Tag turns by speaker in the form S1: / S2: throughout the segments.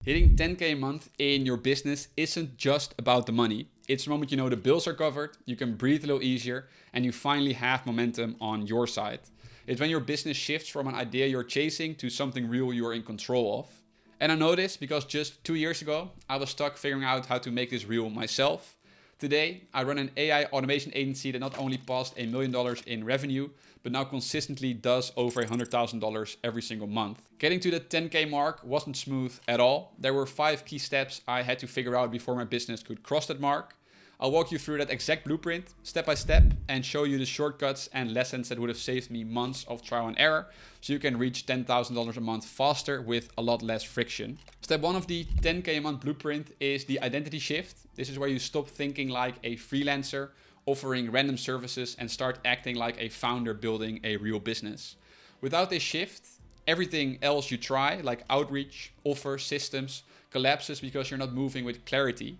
S1: Hitting 10K a month in your business isn't just about the money. It's the moment you know the bills are covered, you can breathe a little easier, and you finally have momentum on your side. It's when your business shifts from an idea you're chasing to something real you're in control of. And I know this because just 2 years ago, I was stuck figuring out how to make this real myself. Today, I run an AI automation agency that not only passed $1 million in revenue, but now consistently does over $100,000 every single month. Getting to the 10K mark wasn't smooth at all. There were 5 key steps I had to figure out before my business could cross that mark. I'll walk you through that exact blueprint, step by step, and show you the shortcuts and lessons that would have saved me months of trial and error, so you can reach $10,000 a month faster with a lot less friction. Step 1 of the 10K a month blueprint is the identity shift. This is where you stop thinking like a freelancer, offering random services, and start acting like a founder building a real business. Without this shift, everything else you try, like outreach, offer, systems, collapses because you're not moving with clarity.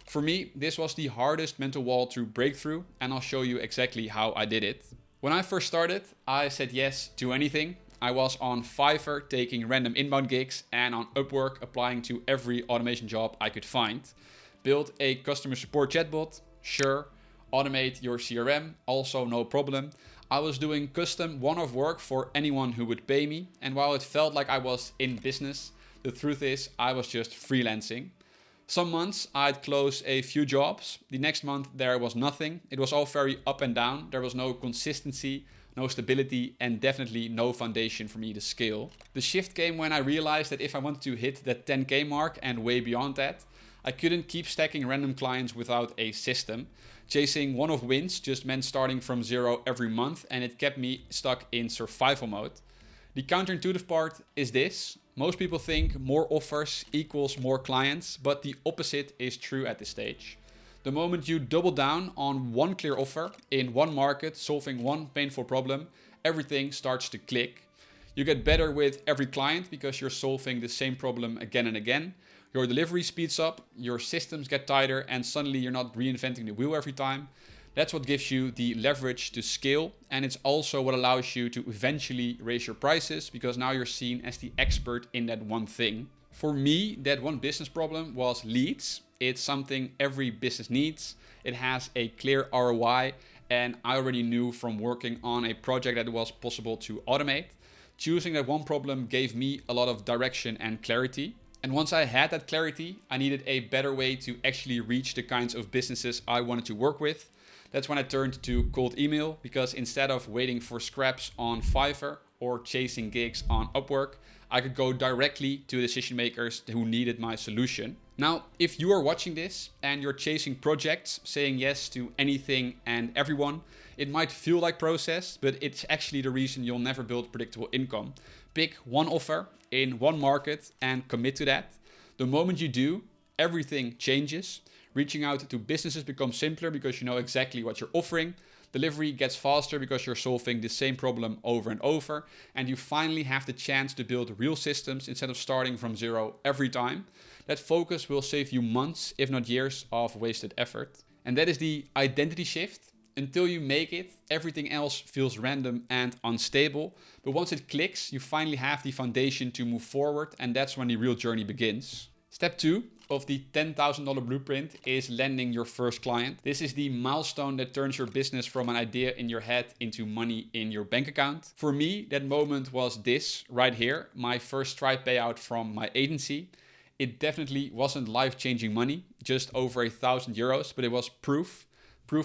S1: For me, this was the hardest mental wall to break through, and I'll show you exactly how I did it. When I first started, I said yes to anything. I was on Fiverr taking random inbound gigs and on Upwork applying to every automation job I could find. Build a customer support chatbot? Sure. Automate your CRM? Also no problem. I was doing custom one-off work for anyone who would pay me, and while it felt like I was in business, the truth is I was just freelancing. Some months I'd close a few jobs. The next month there was nothing. It was all very up and down. There was no consistency, no stability, and definitely no foundation for me to scale. The shift came when I realized that if I wanted to hit that 10K mark and way beyond that, I couldn't keep stacking random clients without a system. Chasing one-off wins just meant starting from zero every month, and it kept me stuck in survival mode. The counterintuitive part is this. Most people think more offers equals more clients, but the opposite is true at this stage. The moment you double down on one clear offer in one market, solving one painful problem, everything starts to click. You get better with every client because you're solving the same problem again and again. Your delivery speeds up, your systems get tighter, and suddenly you're not reinventing the wheel every time. That's what gives you the leverage to scale, and it's also what allows you to eventually raise your prices because now you're seen as the expert in that one thing. For me, that one business problem was leads. It's something every business needs. It has a clear ROI, and I already knew from working on a project that it was possible to automate. Choosing that one problem gave me a lot of direction and clarity. And once I had that clarity, I needed a better way to actually reach the kinds of businesses I wanted to work with. That's when I turned to cold email, because instead of waiting for scraps on Fiverr or chasing gigs on Upwork, I could go directly to decision makers who needed my solution. Now, if you are watching this and you're chasing projects, saying yes to anything and everyone, it might feel like process, but it's actually the reason you'll never build predictable income. Pick one offer in one market and commit to that. The moment you do, everything changes. Reaching out to businesses becomes simpler because you know exactly what you're offering. Delivery gets faster because you're solving the same problem over and over. And you finally have the chance to build real systems instead of starting from zero every time. That focus will save you months, if not years, of wasted effort. And that is the identity shift. Until you make it, everything else feels random and unstable. But once it clicks, you finally have the foundation to move forward, and that's when the real journey begins. Step 2 of the $10,000 blueprint is landing your first client. This is the milestone that turns your business from an idea in your head into money in your bank account. For me, that moment was this right here, my first Stripe payout from my agency. It definitely wasn't life-changing money, just over €1,000, but it was proof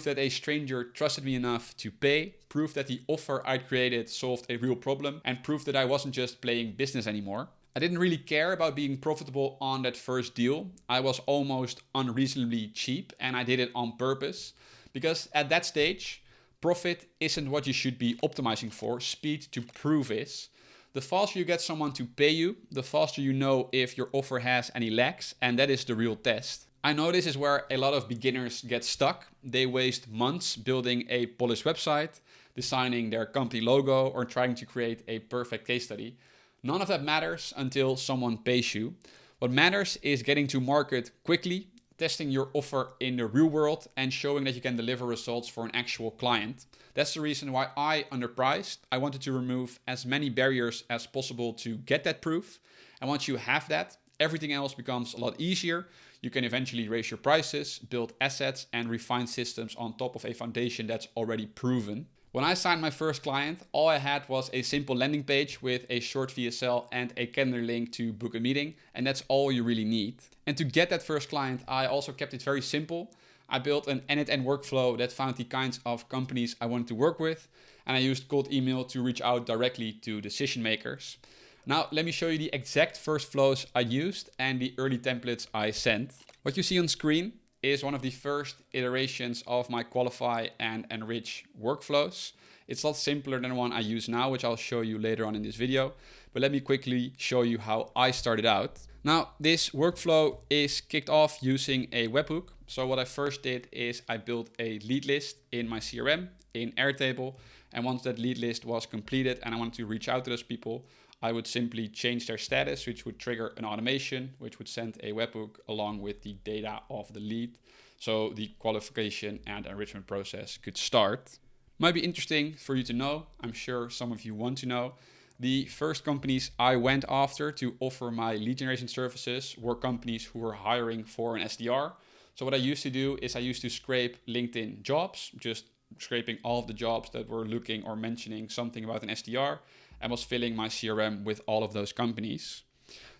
S1: that a stranger trusted me enough to pay, proof that the offer I'd created solved a real problem, and proof that I wasn't just playing business anymore. I didn't really care about being profitable on that first deal. I was almost unreasonably cheap, and I did it on purpose because at that stage, profit isn't what you should be optimizing for. Speed to prove is. The faster you get someone to pay you, the faster you know if your offer has any lags, and that is the real test. I know this is where a lot of beginners get stuck. They waste months building a polished website, designing their company logo, or trying to create a perfect case study. None of that matters until someone pays you. What matters is getting to market quickly, testing your offer in the real world, and showing that you can deliver results for an actual client. That's the reason why I underpriced. I wanted to remove as many barriers as possible to get that proof. And once you have that, everything else becomes a lot easier. You can eventually raise your prices, build assets, and refine systems on top of a foundation that's already proven. When I signed my first client, all I had was a simple landing page with a short VSL and a calendar link to book a meeting, and that's all you really need. And to get that first client, I also kept it very simple. I built an end-to-end workflow that found the kinds of companies I wanted to work with, and I used cold email to reach out directly to decision makers. Now, let me show you the exact first flows I used and the early templates I sent. What you see on screen is one of the first iterations of my qualify and enrich workflows. It's a lot simpler than the one I use now, which I'll show you later on in this video. But let me quickly show you how I started out. Now, this workflow is kicked off using a webhook. So what I first did is I built a lead list in my CRM in Airtable. And once that lead list was completed and I wanted to reach out to those people, I would simply change their status, which would trigger an automation, which would send a webhook along with the data of the lead. So the qualification and enrichment process could start. Might be interesting for you to know. I'm sure some of you want to know. The first companies I went after to offer my lead generation services were companies who were hiring for an SDR. So what I used to do is I used to scrape LinkedIn jobs, just scraping all of the jobs that were looking or mentioning something about an SDR, and was filling my CRM with all of those companies.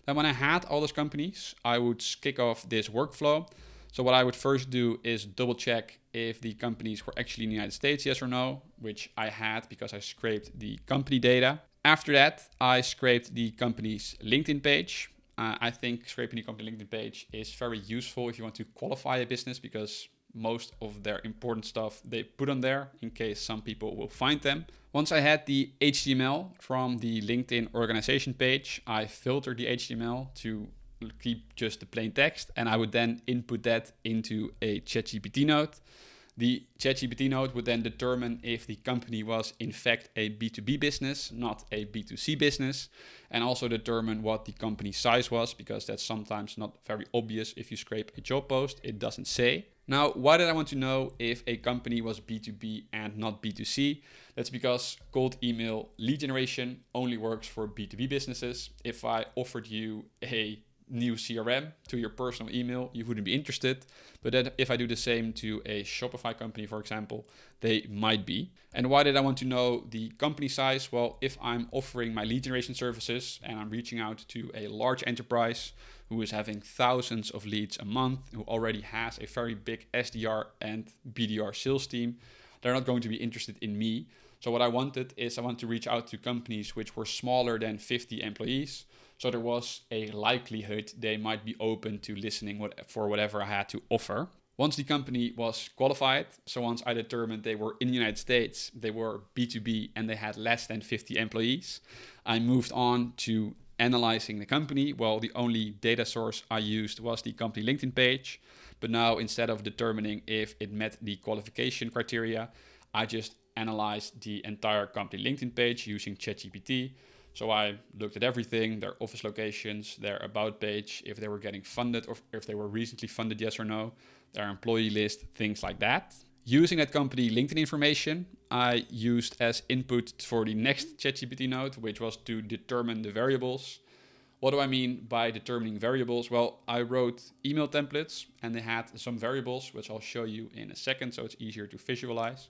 S1: Then when I had all those companies, I would kick off this workflow. So what I would first do is double check if the companies were actually in the United States, yes or no, which I had because I scraped the company data. After that, I scraped the company's LinkedIn page. I think scraping the company LinkedIn page is very useful if you want to qualify a business, because most of their important stuff they put on there in case some people will find them. Once I had the HTML from the LinkedIn organization page, I filtered the HTML to keep just the plain text, and I would then input that into a ChatGPT node. The ChatGPT node would then determine if the company was in fact a B2B business, not a B2C business, and also determine what the company size was, because that's sometimes not very obvious. If you scrape a job post, it doesn't say. Now, why did I want to know if a company was B2B and not B2C? That's because cold email lead generation only works for B2B businesses. If I offered you a new CRM to your personal email, you wouldn't be interested. But then if I do the same to a Shopify company, for example, they might be. And why did I want to know the company size? Well, if I'm offering my lead generation services and I'm reaching out to a large enterprise who is having thousands of leads a month, who already has a very big SDR and BDR sales team, they're not going to be interested in me. So what I wanted is I wanted to reach out to companies which were smaller than 50 employees. So there was a likelihood they might be open to listening for whatever I had to offer. Once the company was qualified, so once I determined they were in the United States, they were B2B and they had less than 50 employees, I moved on to analyzing the company. Well, the only data source I used was the company LinkedIn page. But now, instead of determining if it met the qualification criteria, I just analyzed the entire company LinkedIn page using ChatGPT. So I looked at everything, their office locations, their about page, if they were getting funded or if they were recently funded, yes or no, their employee list, things like that. Using that company LinkedIn information, I used as input for the next ChatGPT node, which was to determine the variables. What do I mean by determining variables? Well, I wrote email templates and they had some variables, which I'll show you in a second, so it's easier to visualize.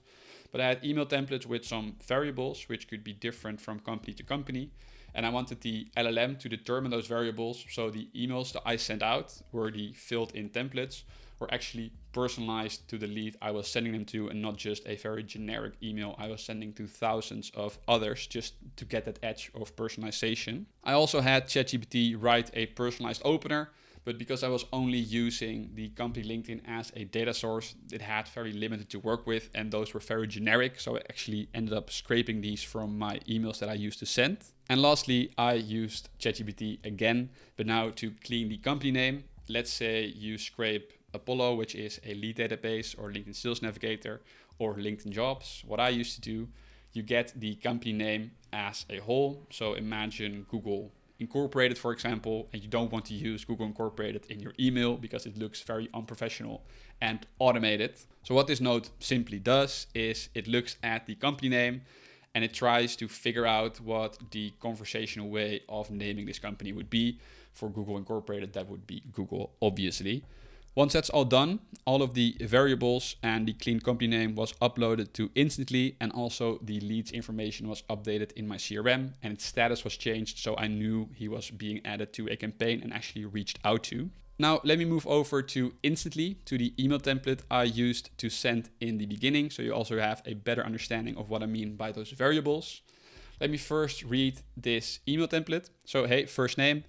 S1: But I had email templates with some variables, which could be different from company to company. And I wanted the LLM to determine those variables. So the emails that I sent out were the filled in templates, were actually personalized to the lead I was sending them to, and not just a very generic email I was sending to thousands of others, just to get that edge of personalization. I also had ChatGPT write a personalized opener, but because I was only using the company LinkedIn as a data source, it had very limited to work with, and those were very generic. So I actually ended up scraping these from my emails that I used to send. And lastly, I used ChatGPT again, but now to clean the company name. Let's say you scrape Apollo, which is a lead database, or LinkedIn Sales Navigator, or LinkedIn Jobs. What I used to do, you get the company name as a whole. So imagine Google Incorporated, for example, and you don't want to use Google Incorporated in your email because it looks very unprofessional and automated. So what this node simply does is it looks at the company name and it tries to figure out what the conversational way of naming this company would be. For Google Incorporated, that would be Google, obviously. Once that's all done, all of the variables and the clean company name was uploaded to Instantly, and also the leads information was updated in my CRM and its status was changed, so I knew he was being added to a campaign and actually reached out to. Now let me move over to Instantly, to the email template I used to send in the beginning, so you also have a better understanding of what I mean by those variables. Let me first read this email template. So hey, first name.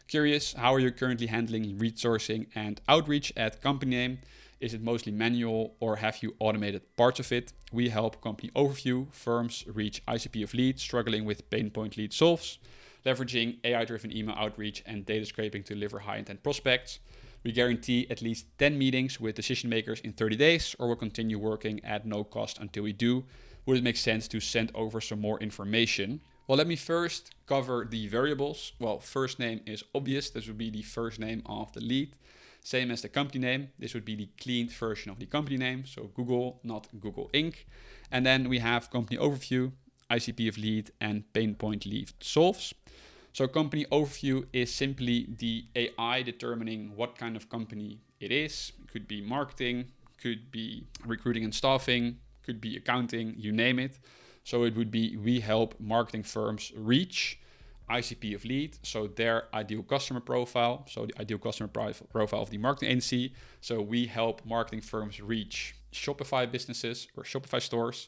S1: Curious, how are you currently handling resourcing and outreach at company name? Is it mostly manual or have you automated parts of it? We help company overview, firms reach ICP of leads, struggling with pain point lead solves, leveraging AI-driven email outreach and data scraping to deliver high-intent prospects. We guarantee at least 10 meetings with decision makers in 30 days, or we'll continue working at no cost until we do. Would it make sense to send over some more information? Well, let me first cover the variables. Well, first name is obvious. This would be the first name of the lead. Same as the company name. This would be the cleaned version of the company name. So Google, not Google Inc. And then we have company overview, ICP of lead, and pain point lead solves. So company overview is simply the AI determining what kind of company it is. It could be marketing, could be recruiting and staffing, could be accounting, you name it. So it would be, we help marketing firms reach ICP of lead, so their ideal customer profile, so the ideal customer profile of the marketing agency. So we help marketing firms reach Shopify businesses or Shopify stores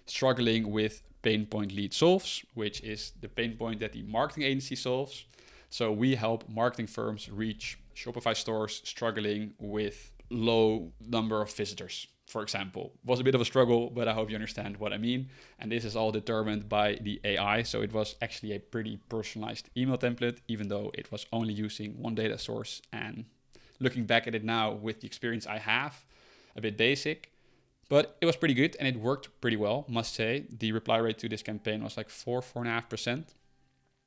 S1: struggling with pain point lead solves, which is the pain point that the marketing agency solves. So we help marketing firms reach Shopify stores struggling with low number of visitors, for example. Was a bit of a struggle, but I hope you understand what I mean. And this is all determined by the AI. So it was actually a pretty personalized email template, even though it was only using one data source. And looking back at it now with the experience I have, a bit basic, but it was pretty good and it worked pretty well, must say. The reply rate to this campaign was like 4.5%.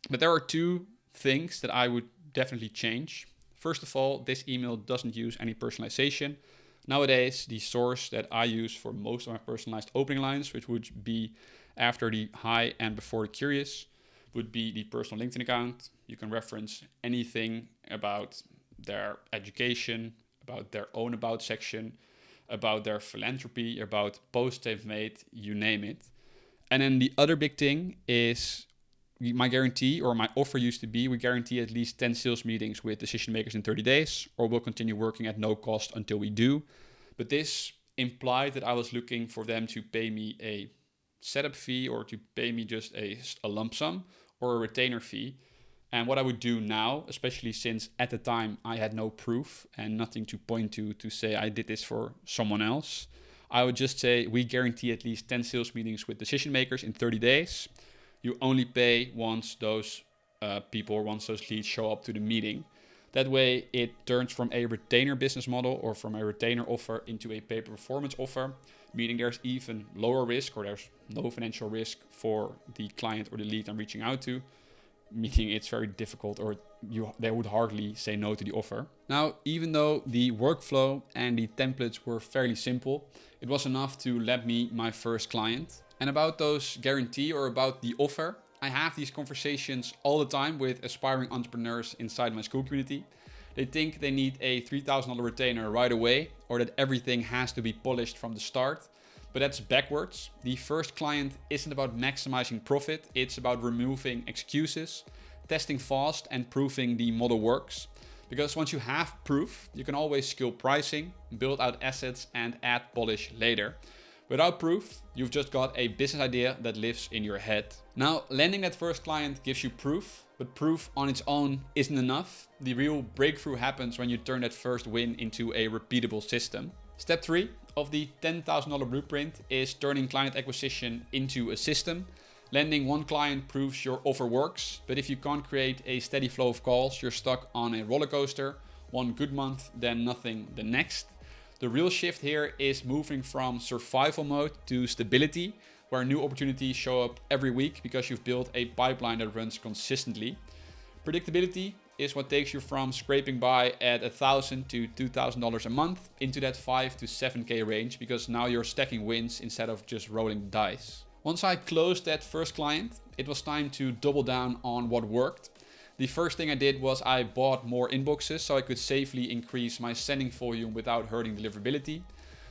S1: But there are two things that I would definitely change. First of all, this email doesn't use any personalization. Nowadays, the source that I use for most of my personalized opening lines, which would be after the hi and before the curious, would be the personal LinkedIn account. You can reference anything about their education, about their own about section, about their philanthropy, about posts they've made, you name it. And then the other big thing is my guarantee, or my offer used to be, we guarantee at least 10 sales meetings with decision makers in 30 days, or we'll continue working at no cost until we do. But this implied that I was looking for them to pay me a setup fee or to pay me just a lump sum or a retainer fee. And what I would do now, especially since at the time I had no proof and nothing to point to say I did this for someone else, I would just say we guarantee at least 10 sales meetings with decision makers in 30 days. You only pay once those people or once those leads show up to the meeting. That way it turns from a retainer business model or from a retainer offer into a pay-per-performance offer, meaning there's even lower risk or there's no financial risk for the client or the lead I'm reaching out to, meaning it's very difficult or they would hardly say no to the offer. Now, even though the workflow and the templates were fairly simple, it was enough to land me my first client. And about those guarantee or about the offer, I have these conversations all the time with aspiring entrepreneurs inside my school community. They think they need a $3,000 retainer right away or that everything has to be polished from the start. But that's backwards. The first client isn't about maximizing profit. It's about removing excuses, testing fast and proving the model works. Because once you have proof, you can always scale pricing, build out assets and add polish later. Without proof, you've just got a business idea that lives in your head. Now, landing that first client gives you proof, but proof on its own isn't enough. The real breakthrough happens when you turn that first win into a repeatable system. Step 3 of the $10,000 blueprint is turning client acquisition into a system. Landing one client proves your offer works, but if you can't create a steady flow of calls, you're stuck on a roller coaster. One good month, then nothing the next. The real shift here is moving from survival mode to stability, where new opportunities show up every week because you've built a pipeline that runs consistently. Predictability is what takes you from scraping by at $1,000 to $2,000 a month into that 5 to 7K range, because now you're stacking wins instead of just rolling dice. Once I closed that first client, it was time to double down on what worked. The first thing I did was I bought more inboxes so I could safely increase my sending volume without hurting deliverability.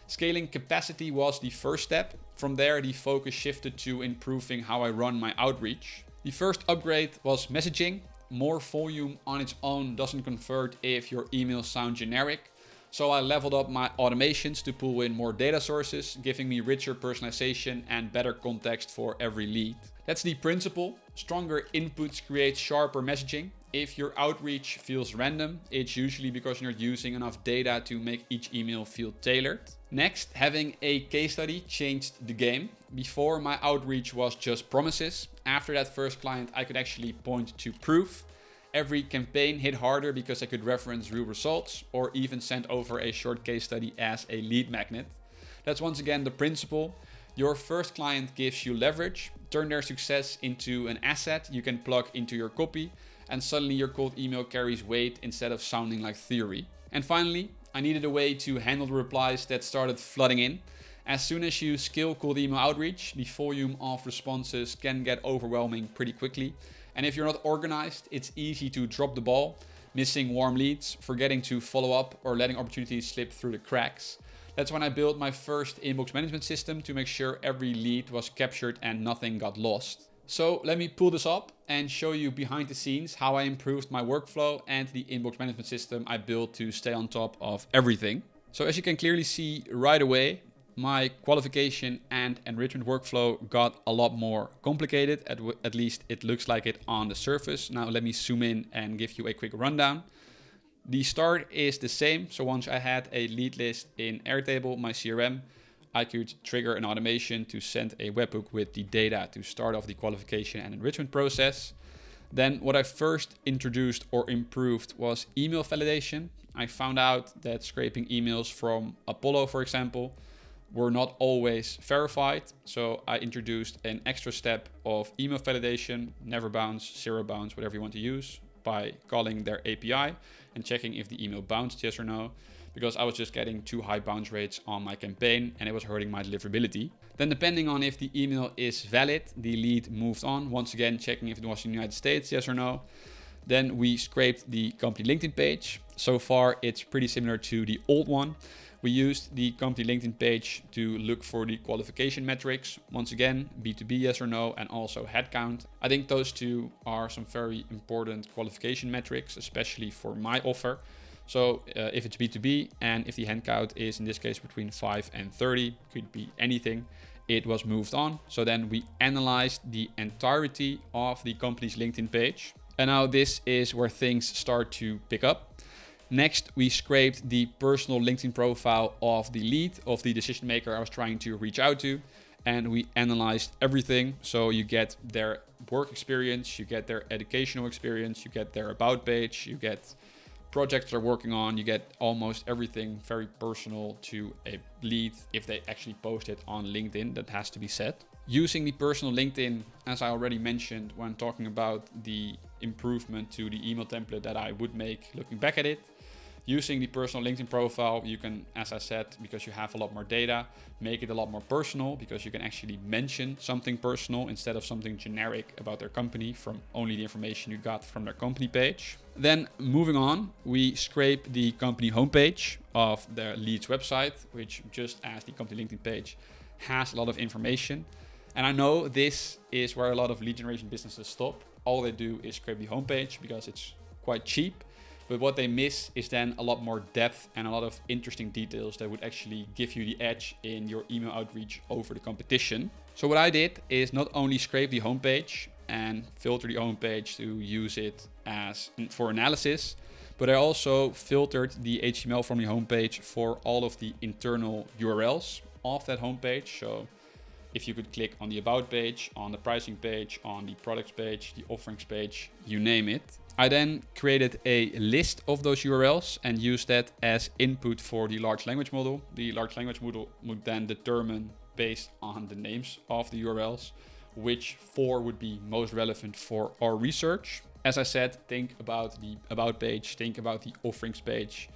S1: Scaling capacity was the first step. From there, the focus shifted to improving how I run my outreach. The first upgrade was messaging. More volume on its own doesn't convert if your emails sound generic. So I leveled up my automations to pull in more data sources, giving me richer personalization and better context for every lead. That's the principle. Stronger inputs create sharper messaging. If your outreach feels random, it's usually because you're not using enough data to make each email feel tailored. Next, having a case study changed the game. Before, my outreach was just promises. After that first client, I could actually point to proof. Every campaign hit harder because I could reference real results or even send over a short case study as a lead magnet. That's once again the principle. Your first client gives you leverage. Turn their success into an asset you can plug into your copy, and suddenly your cold email carries weight instead of sounding like theory. And finally, I needed a way to handle the replies that started flooding in. As soon as you scale cold email outreach, the volume of responses can get overwhelming pretty quickly. And if you're not organized, it's easy to drop the ball, missing warm leads, forgetting to follow up, or letting opportunities slip through the cracks. That's when I built my first inbox management system to make sure every lead was captured and nothing got lost. So let me pull this up and show you behind the scenes how I improved my workflow and the inbox management system I built to stay on top of everything. So as you can clearly see right away, my qualification and enrichment workflow got a lot more complicated. At least it looks like it on the surface. Now let me zoom in and give you a quick rundown. The start is the same. So once I had a lead list in Airtable, my CRM, I could trigger an automation to send a webhook with the data to start off the qualification and enrichment process. Then what I first introduced or improved was email validation. I found out that scraping emails from Apollo, for example, were not always verified. So I introduced an extra step of email validation, never bounce, zero bounce, whatever you want to use, by calling their API and checking if the email bounced, yes or no, because I was just getting too high bounce rates on my campaign and it was hurting my deliverability. Then depending on if the email is valid, the lead moved on, once again checking if it was in the United States, yes or no. Then we scraped the company LinkedIn page. So far it's pretty similar to the old one. We used the company LinkedIn page to look for the qualification metrics. Once again, B2B, yes or no, and also headcount. I think those two are some very important qualification metrics, especially for my offer. So if it's B2B and if the headcount is in this case between 5 and 30, could be anything, it was moved on. So then we analyzed the entirety of the company's LinkedIn page. And now this is where things start to pick up. Next, we scraped the personal LinkedIn profile of the lead, of the decision maker I was trying to reach out to, and we analyzed everything. So you get their work experience, you get their educational experience, you get their about page, you get projects they're working on, you get almost everything very personal to a lead if they actually post it on LinkedIn, that has to be said. Using the personal LinkedIn, as I already mentioned when talking about the improvement to the email template that I would make looking back at it, using the personal LinkedIn profile, you can, as I said, because you have a lot more data, make it a lot more personal because you can actually mention something personal instead of something generic about their company from only the information you got from their company page. Then moving on, we scrape the company homepage of their lead's website, which just as the company LinkedIn page has a lot of information. And I know this is where a lot of lead generation businesses stop. All they do is scrape the homepage because it's quite cheap. But what they miss is then a lot more depth and a lot of interesting details that would actually give you the edge in your email outreach over the competition. So what I did is not only scrape the homepage and filter the homepage to use it as for analysis, but I also filtered the HTML from the homepage for all of the internal URLs of that homepage. So if you could click on the about page, on the pricing page, on the products page, the offerings page, you name it. I then created a list of those URLs and used that as input for the large language model. The large language model would then determine, based on the names of the URLs, which 4 would be most relevant for our research. As I said, think about the about page, think about the offerings page,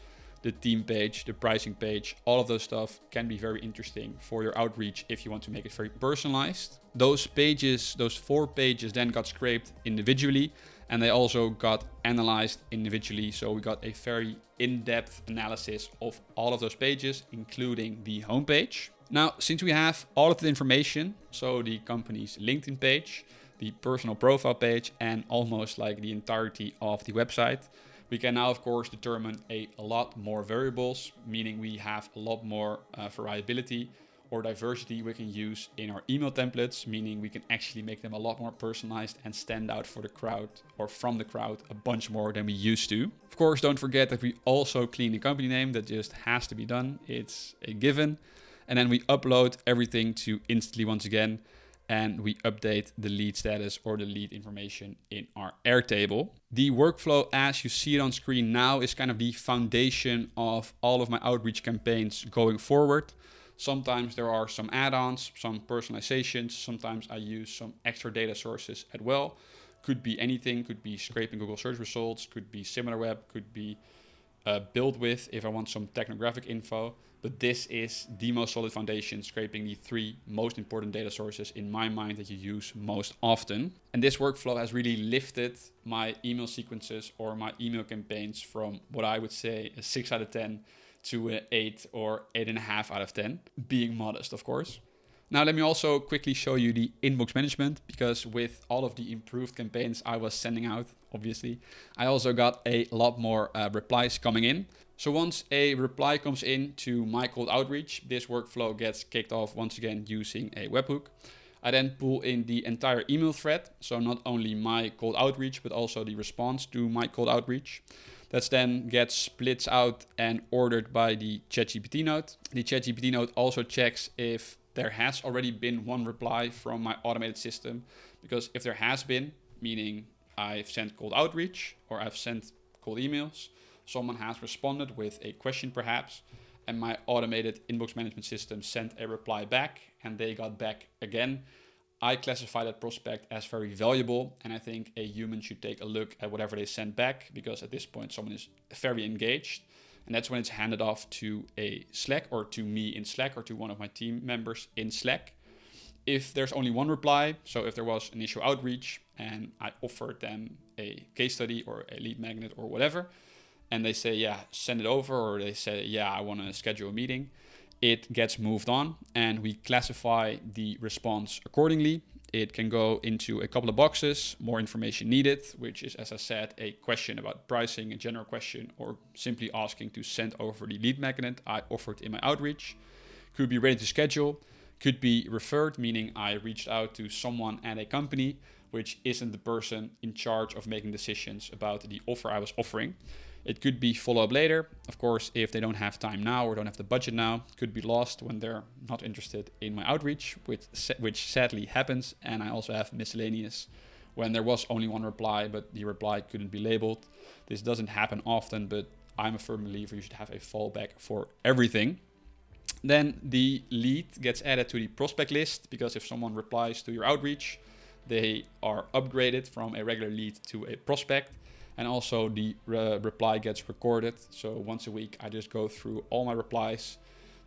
S1: the team page, the pricing page. All of those stuff can be very interesting for your outreach if you want to make it very personalized. Those pages, those 4 pages then got scraped individually And they also got analyzed individually. So we got a very in-depth analysis of all of those pages, including the homepage. Now, since we have all of the information, so the company's LinkedIn page, the personal profile page, and almost like the entirety of the website, we can now, of course, determine a lot more variables, meaning we have a lot more variability or diversity we can use in our email templates, meaning we can actually make them a lot more personalized and stand out for the crowd or from the crowd a bunch more than we used to. Of course, don't forget that we also clean the company name. That just has to be done. It's a given. And then we upload everything to Instantly once again, and we update the lead status or the lead information in our Airtable. The workflow as you see it on screen now is kind of the foundation of all of my outreach campaigns going forward. Sometimes there are some add-ons, some personalizations. Sometimes I use some extra data sources as well. Could be anything, could be scraping Google search results, could be SimilarWeb, could be build with if I want some technographic info. But this is the most solid foundation, scraping the 3 most important data sources in my mind that you use most often. And this workflow has really lifted my email sequences or my email campaigns from what I would say a 6 out of 10 to an 8 or 8.5 out of 10, being modest, of course. Now, let me also quickly show you the inbox management, because with all of the improved campaigns I was sending out, obviously, I also got a lot more replies coming in. So once a reply comes in to my cold outreach, this workflow gets kicked off once again using a webhook. I then pull in the entire email thread, so not only my cold outreach, but also the response to my cold outreach. That then gets split out and ordered by the ChatGPT node. The ChatGPT node also checks if there has already been one reply from my automated system, because if there has been, meaning I've sent cold outreach or I've sent cold emails, someone has responded with a question perhaps, and my automated inbox management system sent a reply back and they got back again, I classify that prospect as very valuable, and I think a human should take a look at whatever they send back, because at this point someone is very engaged, and that's when it's handed off to a Slack or to me in Slack or to one of my team members in Slack. If there's only one reply, so if there was initial outreach and I offered them a case study or a lead magnet or whatever, and they say, yeah, send it over, or they say, yeah, I want to schedule a meeting, it gets moved on and we classify the response accordingly. It can go into a couple of boxes, more information needed, which is, as I said, a question about pricing, a general question, or simply asking to send over the lead magnet I offered in my outreach. Could be ready to schedule, could be referred, meaning I reached out to someone at a company which isn't the person in charge of making decisions about the offer I was offering. It could be follow up later. Of course, if they don't have time now or don't have the budget now, could be lost when they're not interested in my outreach, which sadly happens. And I also have miscellaneous when there was only one reply, but the reply couldn't be labeled. This doesn't happen often, but I'm a firm believer you should have a fallback for everything. Then the lead gets added to the prospect list, because if someone replies to your outreach, they are upgraded from a regular lead to a prospect. And also the reply gets recorded. So once a week, I just go through all my replies,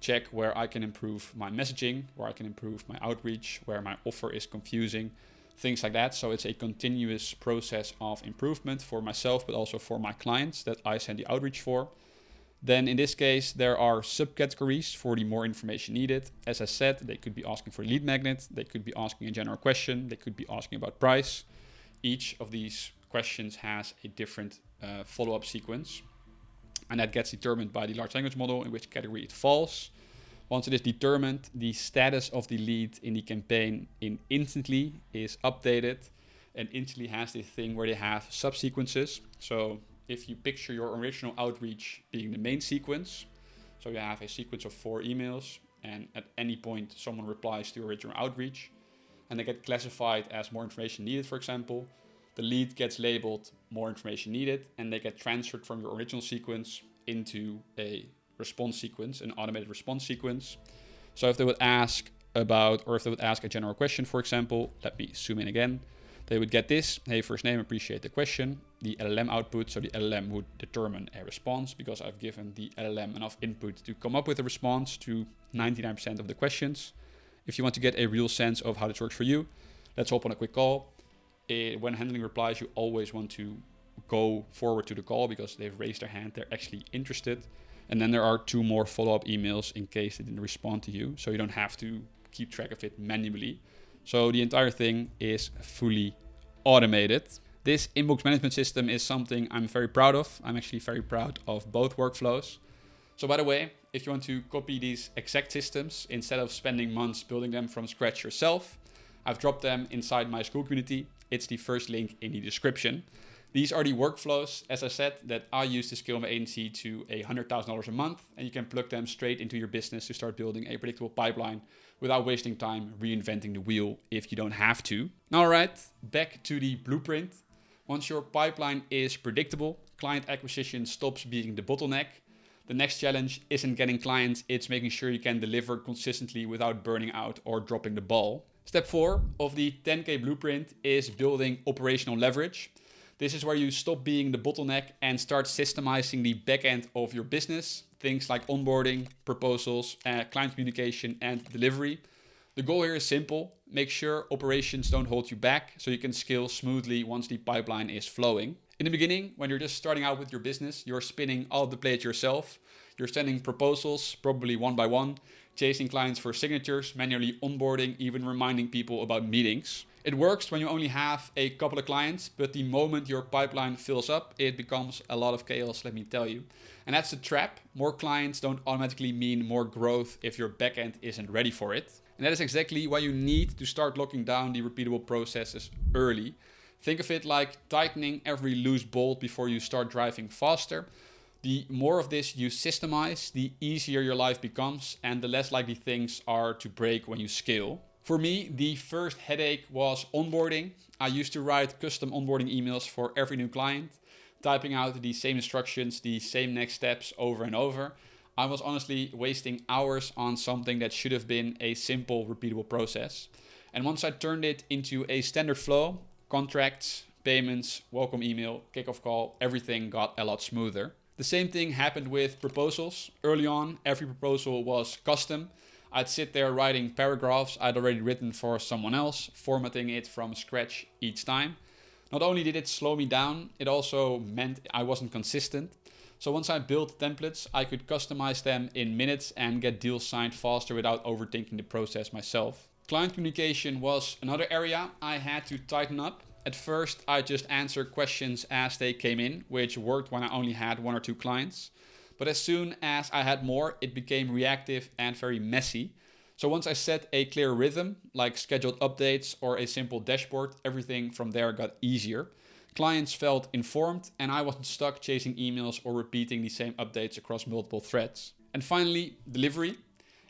S1: check where I can improve my messaging, where I can improve my outreach, where my offer is confusing, things like that. So it's a continuous process of improvement for myself, but also for my clients that I send the outreach for. Then in this case, there are subcategories for the more information needed. As I said, they could be asking for a lead magnet. They could be asking a general question. They could be asking about price. Each of these questions has a different follow-up sequence, and that gets determined by the large language model in which category it falls. Once it is determined, the status of the lead in the campaign in Instantly is updated, and Instantly has this thing where they have subsequences. So if you picture your original outreach being the main sequence, so you have a sequence of 4 emails, and at any point someone replies to your original outreach and they get classified as more information needed, for example, the lead gets labeled more information needed, and they get transferred from your original sequence into a response sequence, an automated response sequence. So if they would ask about, or if they would ask a general question, for example, let me zoom in again, they would get this: hey, first name, appreciate the question. The LLM output, so the LLM would determine a response, because I've given the LLM enough input to come up with a response to 99% of the questions. If you want to get a real sense of how this works for you, let's hop on a quick call. when handling replies, you always want to go forward to the call because they've raised their hand, they're actually interested. And then there are 2 more follow-up emails in case they didn't respond to you, so you don't have to keep track of it manually. So the entire thing is fully automated. This inbox management system is something I'm very proud of. I'm actually very proud of both workflows. So by the way, if you want to copy these exact systems instead of spending months building them from scratch yourself, I've dropped them inside my school community. It's the first link in the description. These are the workflows, as I said, that I use to scale my agency to $100,000 a month, and you can plug them straight into your business to start building a predictable pipeline without wasting time reinventing the wheel if you don't have to. All right, back to the blueprint. Once your pipeline is predictable, client acquisition stops being the bottleneck. The next challenge isn't getting clients, it's making sure you can deliver consistently without burning out or dropping the ball. Step 4 of the 10K blueprint is building operational leverage. This is where you stop being the bottleneck and start systemizing the back end of your business. Things like onboarding, proposals, client communication, and delivery. The goal here is simple. Make sure operations don't hold you back so you can scale smoothly once the pipeline is flowing. In the beginning, when you're just starting out with your business, you're spinning all of the plates yourself. You're sending proposals, probably one by one, chasing clients for signatures, manually onboarding, even reminding people about meetings. It works when you only have a couple of clients, but the moment your pipeline fills up, it becomes a lot of chaos, let me tell you. And that's the trap. More clients don't automatically mean more growth if your backend isn't ready for it. And that is exactly why you need to start locking down the repeatable processes early. Think of it like tightening every loose bolt before you start driving faster. The more of this you systemize, the easier your life becomes and the less likely things are to break when you scale. For me, the first headache was onboarding. I used to write custom onboarding emails for every new client, typing out the same instructions, the same next steps over and over. I was honestly wasting hours on something that should have been a simple, repeatable process. And once I turned it into a standard flow, contracts, payments, welcome email, kickoff call, everything got a lot smoother. The same thing happened with proposals. Early on, every proposal was custom. I'd sit there writing paragraphs I'd already written for someone else, formatting it from scratch each time. Not only did it slow me down, it also meant I wasn't consistent. So once I built templates, I could customize them in minutes and get deals signed faster without overthinking the process myself. Client communication was another area I had to tighten up. At first, I just answered questions as they came in, which worked when I only had 1 or 2 clients. But as soon as I had more, it became reactive and very messy. So once I set a clear rhythm, like scheduled updates or a simple dashboard, everything from there got easier. Clients felt informed and I wasn't stuck chasing emails or repeating the same updates across multiple threads. And finally, delivery.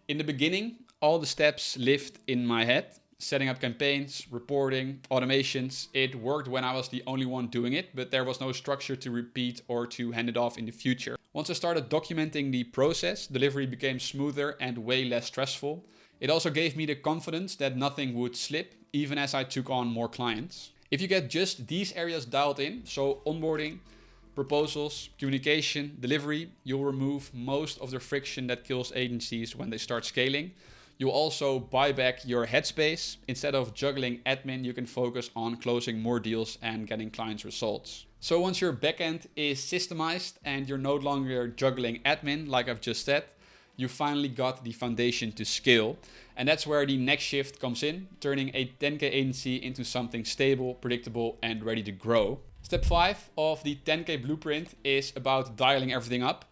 S1: In the beginning, all the steps lived in my head. Setting up campaigns, reporting, automations. It worked when I was the only one doing it, but there was no structure to repeat or to hand it off in the future. Once I started documenting the process, delivery became smoother and way less stressful. It also gave me the confidence that nothing would slip, even as I took on more clients. If you get just these areas dialed in, so onboarding, proposals, communication, delivery, you'll remove most of the friction that kills agencies when they start scaling. You'll also buy back your headspace. Instead of juggling admin, you can focus on closing more deals and getting clients results. So once your backend is systemized and you're no longer juggling admin, like I've just said, you finally got the foundation to scale. And that's where the next shift comes in, turning a 10K agency into something stable, predictable, and ready to grow. Step 5 of the 10K blueprint is about dialing everything up.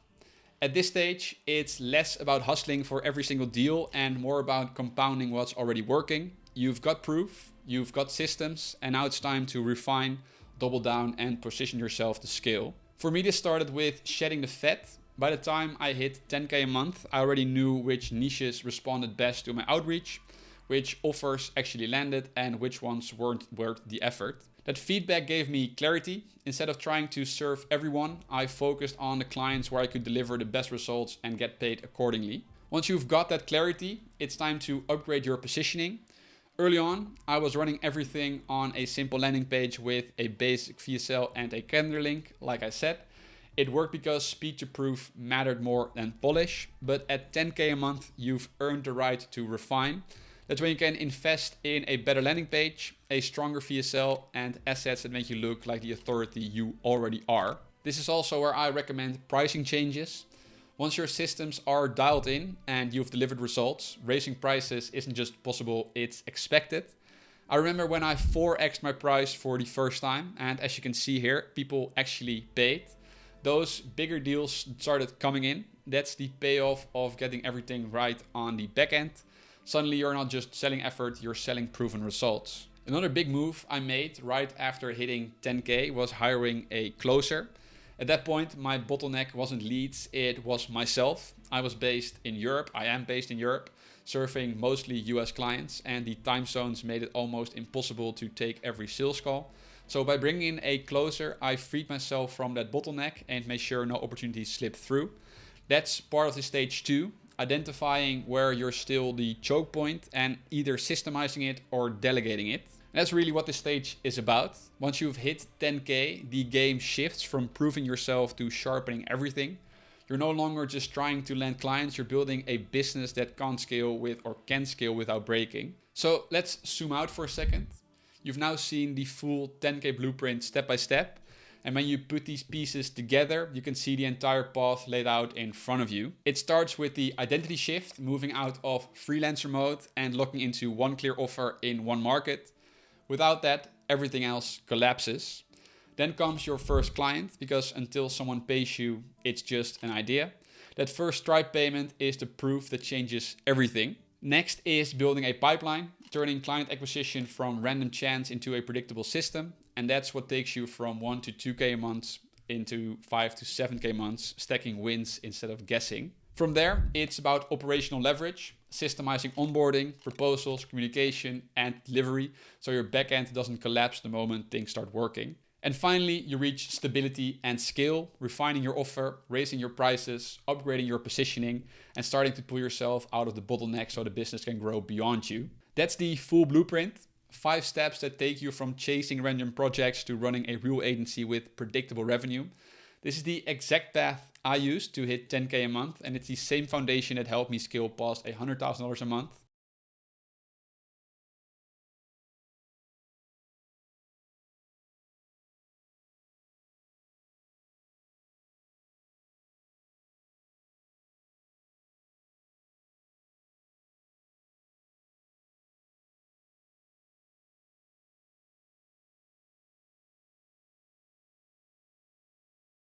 S1: At this stage, it's less about hustling for every single deal and more about compounding what's already working. You've got proof, you've got systems, and now it's time to refine, double down, and position yourself to scale. For me, this started with shedding the fat. By the time I hit 10K a month, I already knew which niches responded best to my outreach, which offers actually landed, and which ones weren't worth the effort. That feedback gave me clarity. Instead of trying to serve everyone, I focused on the clients where I could deliver the best results and get paid accordingly. Once you've got that clarity, it's time to upgrade your positioning. Early on, I was running everything on a simple landing page with a basic VSL and a calendar link, like I said. It worked because speed to proof mattered more than polish, but at 10K a month, you've earned the right to refine. That's when you can invest in a better landing page, a stronger VSL, and assets that make you look like the authority you already are. This is also where I recommend pricing changes. Once your systems are dialed in and you've delivered results, raising prices isn't just possible, it's expected. I remember when I 4x'd my price for the first time, and as you can see here, people actually paid. Those bigger deals started coming in. That's the payoff of getting everything right on the back end. Suddenly you're not just selling effort, you're selling proven results. Another big move I made right after hitting 10K was hiring a closer. At that point, my bottleneck wasn't leads, it was myself. I was based in Europe, I am based in Europe, serving mostly US clients, and the time zones made it almost impossible to take every sales call. So by bringing in a closer, I freed myself from that bottleneck and made sure no opportunities slipped through. That's part of the stage 2, identifying where you're still the choke point and either systemizing it or delegating it. That's really what this stage is about. Once you've hit 10K, the game shifts from proving yourself to sharpening everything. You're no longer just trying to land clients, you're building a business that can't scale with or can scale without breaking. So let's zoom out for a second. You've now seen the full 10K blueprint step by step. And when you put these pieces together, you can see the entire path laid out in front of you. It starts with the identity shift, moving out of freelancer mode and looking into one clear offer in one market. Without that, everything else collapses. Then comes your first client, because until someone pays you, it's just an idea. That first Stripe payment is the proof that changes everything. Next is building a pipeline, turning client acquisition from random chance into a predictable system. And that's what takes you from 1 to 2K a month into 5 to 7K months, stacking wins instead of guessing. From there, it's about operational leverage, systemizing onboarding, proposals, communication, and delivery, so your backend doesn't collapse the moment things start working. And finally, you reach stability and scale, refining your offer, raising your prices, upgrading your positioning, and starting to pull yourself out of the bottleneck so the business can grow beyond you. That's the full blueprint. 5 steps that take you from chasing random projects to running a real agency with predictable revenue. This is the exact path I used to hit 10K a month, and it's the same foundation that helped me scale past $100,000 a month.